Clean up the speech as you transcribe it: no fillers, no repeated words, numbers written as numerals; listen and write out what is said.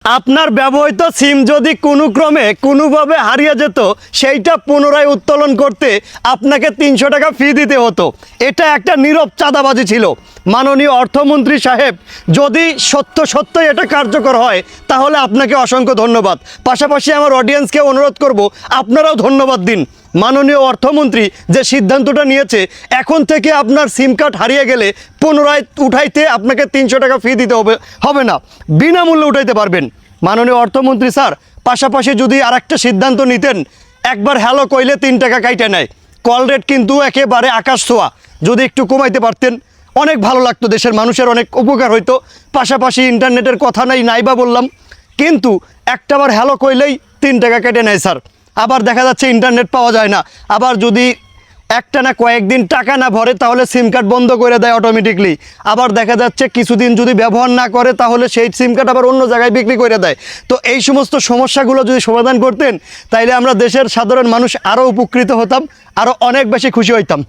আপনার ব্যবহৃত সিম যদি কোনো ক্রমে কোনোভাবে হারিয়ে যেত সেইটা পুনরায় উত্তোলন করতে আপনাকে ৩০০ টাকা ফি দিতে হতো। এটা একটা নীরব চাঁদাবাজি ছিল। মাননীয় অর্থমন্ত্রী সাহেব, যদি সত্যই এটা কার্যকর হয় তাহলে আপনাকে অসংখ্য ধন্যবাদ। পাশাপাশি আমার অডিয়েন্সকে অনুরোধ করব, আপনারাও ধন্যবাদ দিন। মাননীয় অর্থমন্ত্রী যে সিদ্ধান্তটা নিয়েছে, এখন থেকে আপনার সিম কার্ড হারিয়ে গেলে পুনরায় উঠাইতে আপনাকে ৩০০ টাকা ফি দিতে হবে না, বিনামূল্যে উঠাইতে পারবেন। মাননীয় অর্থমন্ত্রী স্যার, পাশাপাশি যদি আরেকটা সিদ্ধান্ত নিতেন, একবার হ্যালো কইলে ৩ টাকা কাইটে নেয়, কল রেট কিন্তু একেবারে আকাশ ছোঁয়া, যদি একটু কমাইতে পারতেন অনেক ভালো লাগতো, দেশের মানুষের অনেক উপকার হইতো। পাশাপাশি ইন্টারনেটের কথা নাইবা বললাম, কিন্তু একটাবার হ্যালো কইলেই ৩ টাকা কেটে নেয় স্যার। আবার দেখা যাচ্ছে ইন্টারনেট পাওয়া যায় না, আবার যদি একটা না কয়েকদিন টাকা না ভরে তাহলে সিম কার্ড বন্ধ করে দেয় অটোমেটিকলি। আবার দেখা যাচ্ছে কিছুদিন যদি ব্যবহার না করে তাহলে সেই সিম কার্ড আবার অন্য জায়গায় বিক্রি করে দেয়। তো এই সমস্ত সমস্যাগুলো যদি সমাধান করতেন তাইলে আমরা দেশের সাধারণ মানুষ আরও উপকৃত হতাম, আরও অনেক বেশি খুশি হইতাম।